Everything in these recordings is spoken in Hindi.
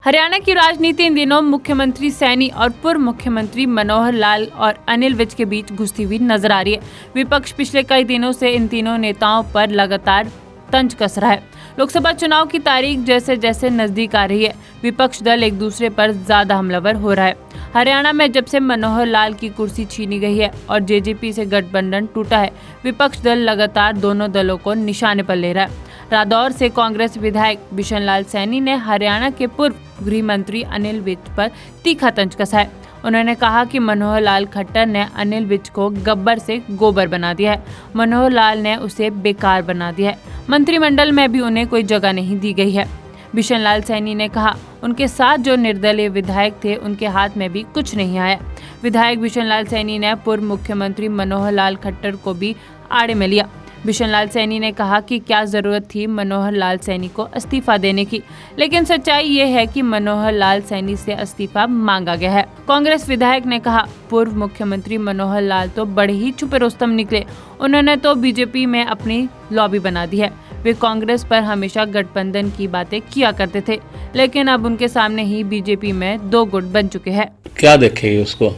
हरियाणा की राजनीति इन दिनों मुख्यमंत्री सैनी और पूर्व मुख्यमंत्री मनोहर लाल और अनिल विज के बीच घुसती हुई नजर आ रही है। विपक्ष पिछले कई दिनों से इन तीनों नेताओं पर लगातार तंज कस रहा है। लोकसभा चुनाव की तारीख जैसे जैसे नजदीक आ रही है, विपक्ष दल एक दूसरे पर ज्यादा हमलावर हो रहा है। हरियाणा में जब से मनोहर लाल की कुर्सी छीनी गई है और जेजेपी से गठबंधन टूटा है, विपक्ष दल लगातार दोनों दलों को निशाने पर ले रहा है। रादौर से कांग्रेस विधायक बिशन लाल सैनी ने हरियाणा के पूर्व गृह मंत्री अनिल विज पर तीखा तंज कसा है। उन्होंने कहा कि मनोहर लाल खट्टर ने अनिल विज को गब्बर से गोबर बना दिया है। मनोहर लाल ने उसे बेकार बना दिया है। मंत्रिमंडल में भी उन्हें कोई जगह नहीं दी गई है। बिशन लाल सैनी ने कहा, उनके साथ जो निर्दलीय विधायक थे उनके हाथ में भी कुछ नहीं आया। विधायक बिशन लाल सैनी ने पूर्व मुख्यमंत्री मनोहर लाल खट्टर को भी आड़े में लिया। बिशन लाल सैनी ने कहा कि क्या जरूरत थी मनोहर लाल सैनी को इस्तीफा देने की, लेकिन सच्चाई ये है कि मनोहर लाल सैनी से इस्तीफा मांगा गया है। कांग्रेस विधायक ने कहा, पूर्व मुख्यमंत्री मनोहर लाल तो बड़े ही छुपे रुस्तम निकले। उन्होंने तो बीजेपी में अपनी लॉबी बना दी है। वे कांग्रेस पर हमेशा गठबंधन की बातें किया करते थे, लेकिन अब उनके सामने ही बीजेपी में दो गुट बन चुके हैं। क्या देखेगी उसको,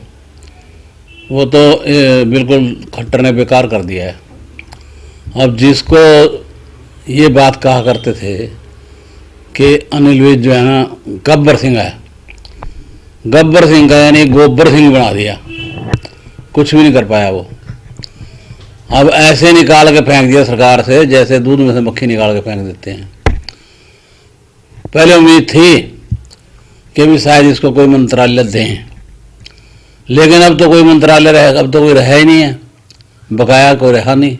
वो तो बिल्कुल खट्टर ने बेकार कर दिया है। अब जिसको ये बात कहा करते थे कि अनिल विज जो है ना गब्बर सिंह है, गब्बर सिंह का यानी गोबर सिंह बना दिया, कुछ भी नहीं कर पाया वो। अब ऐसे निकाल के फेंक दिया सरकार से जैसे दूध में से मक्खी निकाल के फेंक देते हैं। पहले उम्मीद थी कि भी शायद इसको कोई मंत्रालय दें, लेकिन अब तो कोई मंत्रालय रहेगा, अब तो कोई रहा ही नहीं है, बकाया कोई रहा नहीं।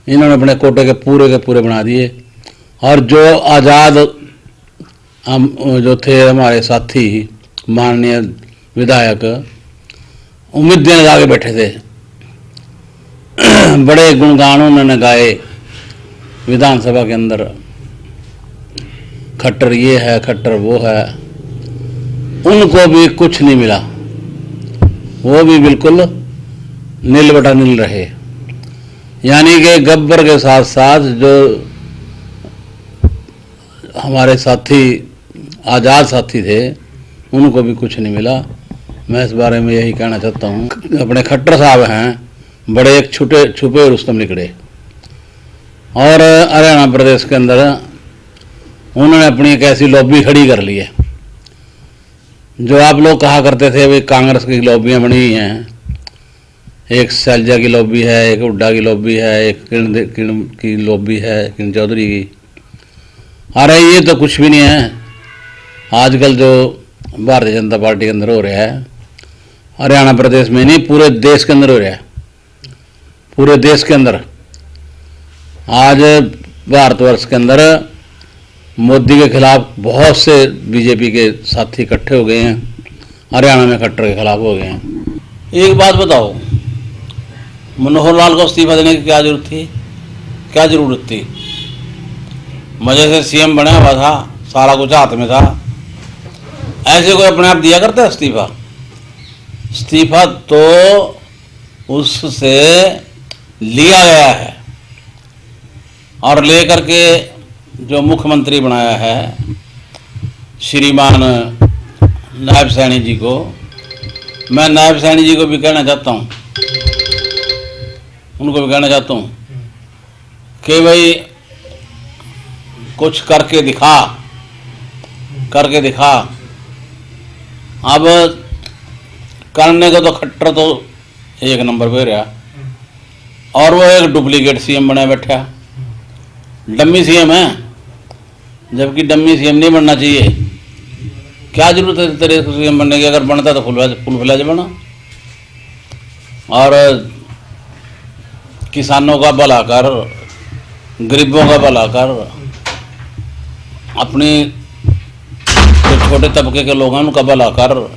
इन्होंने अपने कोटे के पूरे बना दिए। और जो आज़ाद हम जो थे हमारे साथी माननीय विधायक, उम्मीदें लगा के बैठे थे, बड़े गुणगान उन्होंने गाए विधानसभा के अंदर, खट्टर ये है, खट्टर वो है। उनको भी कुछ नहीं मिला, वो भी बिल्कुल नील बटा नील रहे। यानी कि गब्बर के साथ साथ जो हमारे साथी आज़ाद साथी थे उनको भी कुछ नहीं मिला। मैं इस बारे में यही कहना चाहता हूँ, अपने खट्टर साहब हैं बड़े एक छुपे रुस्तम निकले। और हरियाणा प्रदेश के अंदर उन्होंने अपनी एक ऐसी लॉबी खड़ी कर ली है। जो आप लोग कहा करते थे वे कांग्रेस की लॉबियाँ बनी हुई हैं, एक सैलजा की लॉबी है, एक हुड्डा की लॉबी है, एक किरण की लॉबी है, किरण चौधरी की। अरे ये तो कुछ भी नहीं है। आजकल जो भारतीय जनता पार्टी के अंदर हो रहा है, हरियाणा प्रदेश में नहीं पूरे देश के अंदर हो रहा है। पूरे देश के अंदर आज भारतवर्ष के अंदर मोदी के खिलाफ बहुत से बीजेपी के साथी इकट्ठे हो गए हैं, हरियाणा में खट्टर के खिलाफ हो गए हैं। एक बात बताओ, मनोहर लाल को इस्तीफा देने की क्या जरूरत थी? क्या जरूरत थी? मजे से सीएम बना हुआ था, सारा कुछ हाथ में था। ऐसे कोई अपने आप दिया करता है इस्तीफा? इस्तीफा तो उससे लिया गया है और लेकर के जो मुख्यमंत्री बनाया है श्रीमान नायब सैनी जी को, मैं नायब सैनी जी को भी कहना चाहता हूँ, उनको भी कहना चाहता हूँ कि भाई कुछ करके दिखा। अब करने को तो खट्टर तो एक नंबर पे रहा और वो एक डुप्लीकेट सीएम बना बैठा, डम्मी सीएम है, जबकि डम्मी सीएम नहीं बनना चाहिए। क्या जरूरत है तेरे सीएम बनने की? अगर बनता तो फुल फ्लैज बना और किसानों का भला कर, गरीबों का भला कर, अपनी जो छोटे तबके के लोग हैं उनका भला कर,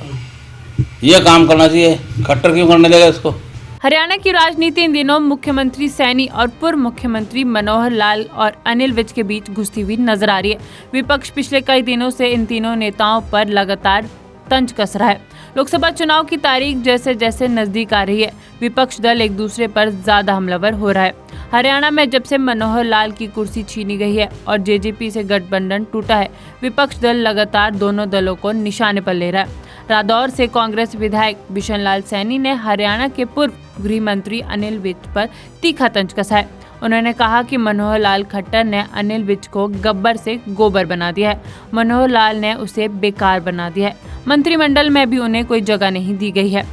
ये काम करना चाहिए। खट्टर क्यों करने देगा इसको? हरियाणा की राजनीति इन दिनों मुख्यमंत्री सैनी और पूर्व मुख्यमंत्री मनोहर लाल और अनिल विज के बीच घुसती हुई नजर आ रही है। विपक्ष पिछले कई दिनों से इन तीनों नेताओं पर लगातार तंज कस रहा है। लोकसभा चुनाव की तारीख जैसे जैसे नजदीक आ रही है, विपक्ष दल एक दूसरे पर ज्यादा हमलावर हो रहा है। हरियाणा में जब से मनोहर लाल की कुर्सी छीनी गई है और जेजेपी से गठबंधन टूटा है, विपक्ष दल लगातार दोनों दलों को निशाने पर ले रहा है। रादौर से कांग्रेस विधायक बिशन लाल सैनी ने हरियाणा के पूर्व गृह मंत्री अनिल विज पर तीखा तंज कसा है। उन्होंने कहा कि मनोहर लाल खट्टर ने अनिल विज को गब्बर से गोबर बना दिया है। मनोहर लाल ने उसे बेकार बना दिया है। मंत्रिमंडल में भी उन्हें कोई जगह नहीं दी गई है।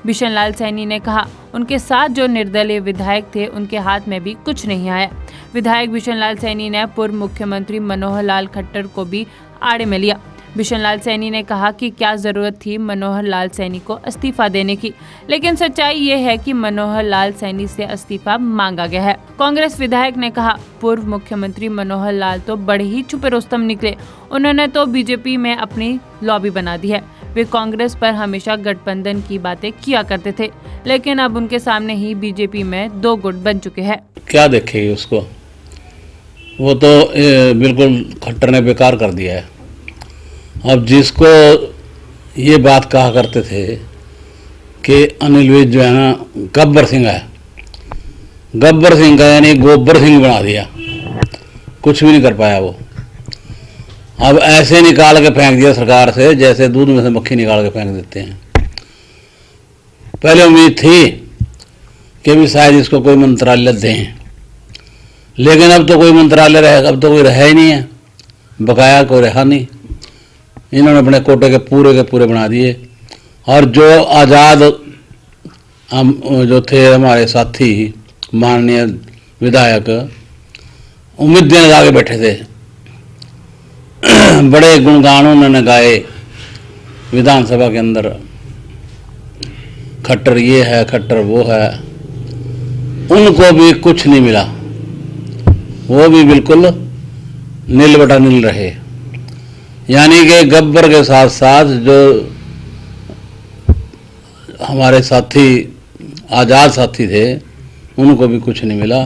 बिशन लाल सैनी ने कहा, उनके साथ जो निर्दलीय विधायक थे उनके हाथ में भी कुछ नहीं आया। विधायक बिशन लाल सैनी ने पूर्व मुख्यमंत्री मनोहर लाल खट्टर को भी आड़े में लिया। बिशन लाल सैनी ने कहा कि क्या जरूरत थी मनोहर लाल सैनी को इस्तीफा देने की, लेकिन सच्चाई ये है कि मनोहर लाल सैनी से इस्तीफा मांगा गया है। कांग्रेस विधायक ने कहा, पूर्व मुख्यमंत्री मनोहर लाल तो बड़े ही छुपे रुस्तम निकले। उन्होंने तो बीजेपी में अपनी लॉबी बना दी है। वे कांग्रेस पर हमेशा गठबंधन की बातें किया करते थे, लेकिन अब उनके सामने ही बीजेपी में दो गुट बन चुके हैं। क्या देखेगी उसको, वो तो बिल्कुल खट्टर ने बेकार कर दिया है। अब जिसको ये बात कहा करते थे कि अनिल विज जो है ना गब्बर सिंह है, गब्बर सिंह का यानी गोबर सिंह बना दिया, कुछ भी नहीं कर पाया वो। अब ऐसे निकाल के फेंक दिया सरकार से जैसे दूध में से मक्खी निकाल के फेंक देते हैं। पहले उम्मीद थी कि भी शायद इसको कोई मंत्रालय दें, लेकिन अब तो कोई मंत्रालय रहे, अब तो कोई रहा ही नहीं है, बकाया कोई रहा नहीं। इन्होंने अपने कोटे के पूरे बना दिए। और जो आज़ाद जो थे हमारे साथी माननीय विधायक, उम्मीदें लगा के बैठे थे, बड़े गुणगान उन्होंने गाए विधानसभा के अंदर, खट्टर ये है, खट्टर वो है। उनको भी कुछ नहीं मिला, वो भी बिल्कुल नील बटा नील रहे। यानी कि गब्बर के साथ साथ जो हमारे साथी आज़ाद साथी थे उनको भी कुछ नहीं मिला।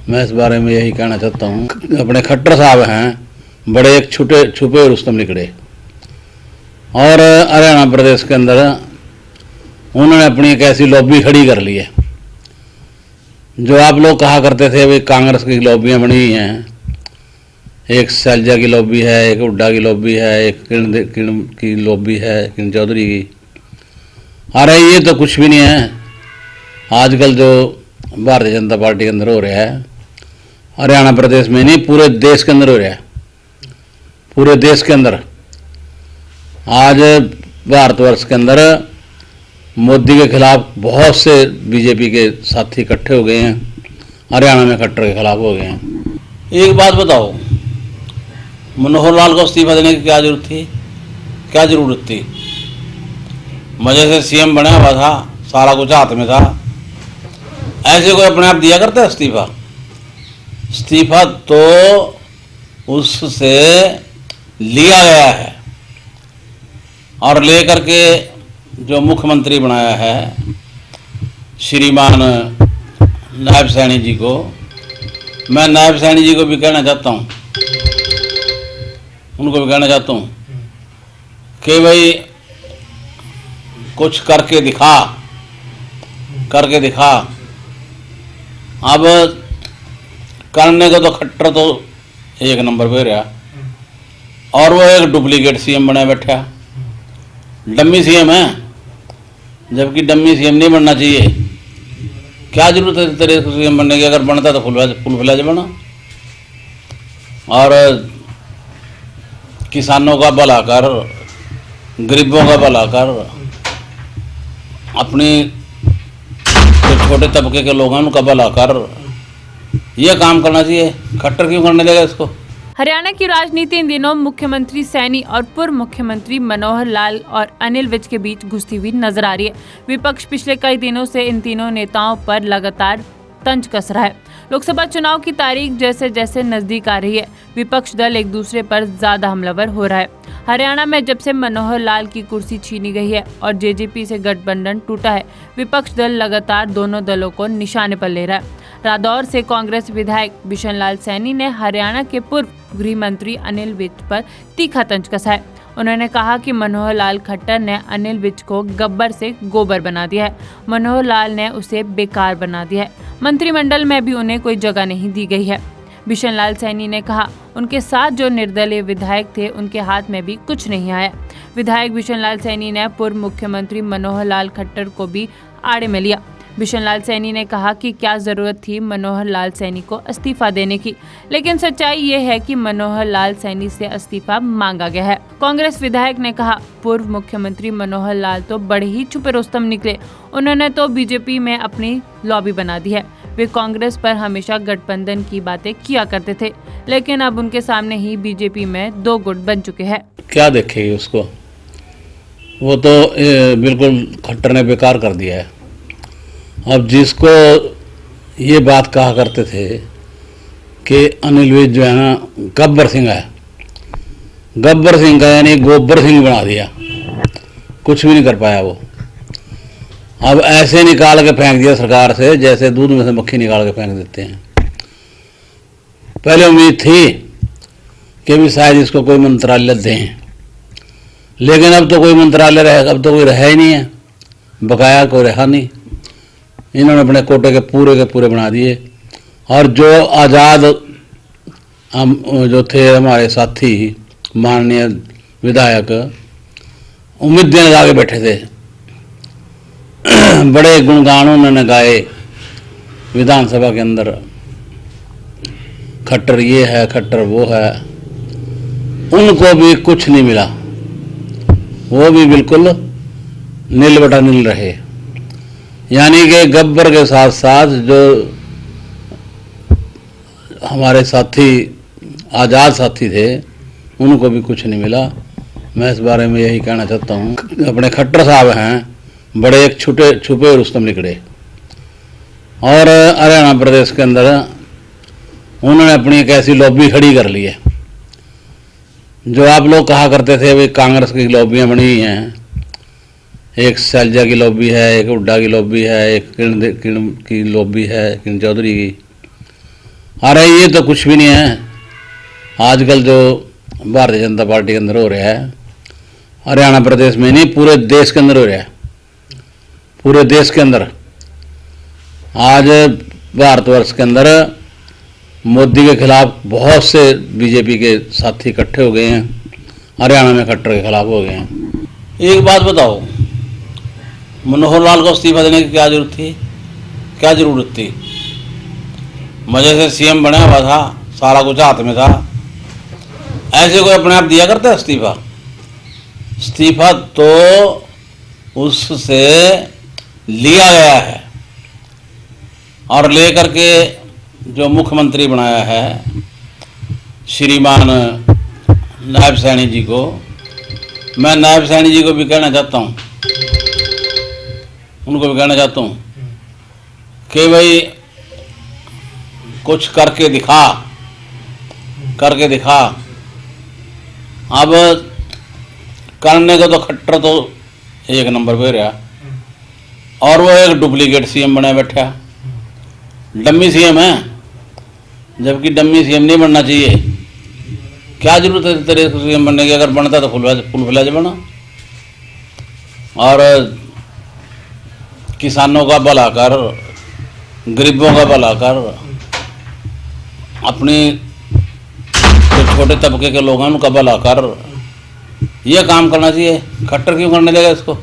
मैं इस बारे में यही कहना चाहता हूँ, अपने खट्टर साहब हैं बड़े एक छुपे रुस्तम निकले। और हरियाणा प्रदेश के अंदर उन्होंने अपनी एक ऐसी लॉबी खड़ी कर ली है। जो आप लोग कहा करते थे वे कांग्रेस की लॉबियाँ बनी हुई हैं, एक सैलजा की लॉबी है, एक हुड्डा की लॉबी है, एक किरण की लॉबी है, किरण चौधरी की। अरे ये तो कुछ भी नहीं है। आजकल जो भारतीय जनता पार्टी के अंदर हो रहा है, हरियाणा प्रदेश में नहीं पूरे देश के अंदर हो रहा है। पूरे देश के अंदर आज भारतवर्ष के अंदर मोदी के खिलाफ बहुत से बीजेपी के साथी इकट्ठे हो गए हैं, हरियाणा में खट्टर के खिलाफ हो गए हैं। एक बात बताओ, मनोहर लाल को इस्तीफा देने की क्या जरूरत थी? क्या जरूरत थी? मजे से सीएम बना हुआ था, सारा कुछ हाथ में था। ऐसे कोई अपने आप दिया करता है इस्तीफा? इस्तीफा तो उससे लिया गया है और लेकर के जो मुख्यमंत्री बनाया है श्रीमान नायब सैनी जी को, मैं नायब सैनी जी को भी कहना चाहता हूँ, उनको भी कहना चाहता हूँ कि भाई कुछ करके दिखा। अब करने को तो खट्टर तो एक नंबर पे रहा और वो एक डुप्लीकेट सीएम बना बैठा, डम्मी सीएम है, जबकि डम्मी सीएम नहीं बनना चाहिए। क्या जरूरत है तेरे सीएम बनने की? अगर बनता तो फुल फ्लैज बना और किसानों का भला कर, गरीबों का भला कर, अपनी जो छोटे तबके के लोग हैं उनका भला कर, ये काम करना चाहिए। खट्टर क्यों करने देगा इसको? हरियाणा की राजनीति इन दिनों मुख्यमंत्री सैनी और पूर्व मुख्यमंत्री मनोहर लाल और अनिल विज के बीच घुसती हुई नजर आ रही है। विपक्ष पिछले कई दिनों से इन तीनों नेताओं पर लगातार तंज कस रहा है। लोकसभा चुनाव की तारीख जैसे जैसे नजदीक आ रही है, विपक्ष दल एक दूसरे पर ज्यादा हमलावर हो रहा है। हरियाणा में जब से मनोहर लाल की कुर्सी छीनी गई है और जेजेपी से गठबंधन टूटा है, विपक्ष दल लगातार दोनों दलों को निशाने पर ले रहा है। रादौर से कांग्रेस विधायक बिशन लाल सैनी ने हरियाणा के पूर्व गृह मंत्री अनिल विज पर तीखा तंज कसा है। उन्होंने कहा कि मनोहर लाल खट्टर ने अनिल विज को गब्बर से गोबर बना दिया है। मनोहर लाल ने उसे बेकार बना दिया है। मंत्रिमंडल में भी उन्हें कोई जगह नहीं दी गई है। बिशन लाल सैनी ने कहा, उनके साथ जो निर्दलीय विधायक थे उनके हाथ में भी कुछ नहीं आया। विधायक बिशन लाल सैनी ने पूर्व मुख्यमंत्री मनोहर लाल खट्टर को भी आड़े में लिया। बिशन लाल सैनी ने कहा कि क्या जरूरत थी मनोहर लाल सैनी को इस्तीफा देने की, लेकिन सच्चाई ये है कि मनोहर लाल सैनी से इस्तीफा मांगा गया है। कांग्रेस विधायक ने कहा, पूर्व मुख्यमंत्री मनोहर लाल तो बड़े ही छुपे रुस्तम निकले। उन्होंने तो बीजेपी में अपनी लॉबी बना दी है। वे कांग्रेस पर हमेशा गठबंधन की बातें किया करते थे, लेकिन अब उनके सामने ही बीजेपी में दो गुट बन चुके हैं। क्या देखेगी उसको, वो तो बिल्कुल खट्टर ने बेकार कर दिया है। अब जिसको ये बात कहा करते थे कि अनिल विज जो है ना गब्बर सिंह है, गब्बर सिंह का यानी गोबर सिंह बना दिया, कुछ भी नहीं कर पाया वो। अब ऐसे निकाल के फेंक दिया सरकार से जैसे दूध में से मक्खी निकाल के फेंक देते हैं। पहले उम्मीद थी कि भी शायद इसको कोई मंत्रालय दें, लेकिन अब तो कोई मंत्रालय रहेगा, अब तो कोई रहा ही नहीं है, बकाया कोई रहा नहीं। इन्होंने अपने कोटे के पूरे बना दिए। और जो आज़ाद हम जो थे हमारे साथी माननीय विधायक, उम्मीदें लगा के बैठे थे, बड़े गुणगान उन्होंने गाए विधानसभा के अंदर, खट्टर ये है, खट्टर वो है। उनको भी कुछ नहीं मिला, वो भी बिल्कुल नील बटा नील रहे। यानी कि गब्बर के साथ साथ जो हमारे साथी आज़ाद साथी थे उनको भी कुछ नहीं मिला। मैं इस बारे में यही कहना चाहता हूँ, अपने खट्टर साहब हैं बड़े एक छुपे रुस्तम निकले। और हरियाणा प्रदेश के अंदर उन्होंने अपनी एक ऐसी लॉबी खड़ी कर ली है। जो आप लोग कहा करते थे भाई कांग्रेस की लॉबियाँ बनी हुई हैं, एक सैलजा की लॉबी है, एक हुड्डा की लॉबी है, एक किरण की लॉबी है, किरण चौधरी की। अरे ये तो कुछ भी नहीं है। आजकल जो भारतीय जनता पार्टी के अंदर हो रहा है, हरियाणा प्रदेश में नहीं पूरे देश के अंदर हो रहा है। पूरे देश के अंदर आज भारतवर्ष के अंदर मोदी के खिलाफ बहुत से बीजेपी के साथी इकट्ठे हो गए हैं, हरियाणा में खट्टर के खिलाफ हो गए हैं। एक बात बताओ, मनोहर लाल को इस्तीफा देने की क्या जरूरत थी? क्या जरूरत थी? मजे से सीएम बना हुआ था, सारा कुछ हाथ में था। ऐसे कोई अपने आप दिया करता है इस्तीफा? इस्तीफा तो उससे लिया गया है और लेकर के जो मुख्यमंत्री बनाया है श्रीमान नायब सैनी जी को, मैं नायब सैनी जी को भी कहना चाहता हूँ, उनको भी कहना चाहता हूँ कि भाई कुछ करके दिखा। अब करने को तो खट्टर तो एक नंबर पे रहा, और वो एक डुप्लीकेट सीएम बना बैठा, डम्मी सीएम है, जबकि डम्मी सीएम नहीं बनना चाहिए। क्या जरूरत है तेरे सीएम बनने की? अगर बनता तो फुल फ्लैज बना और किसानों का भला कर, गरीबों का भला कर, अपनी जो छोटे तबके के लोग हैं उनका भला कर, ये काम करना चाहिए। खट्टर क्यों करने देगा इसको?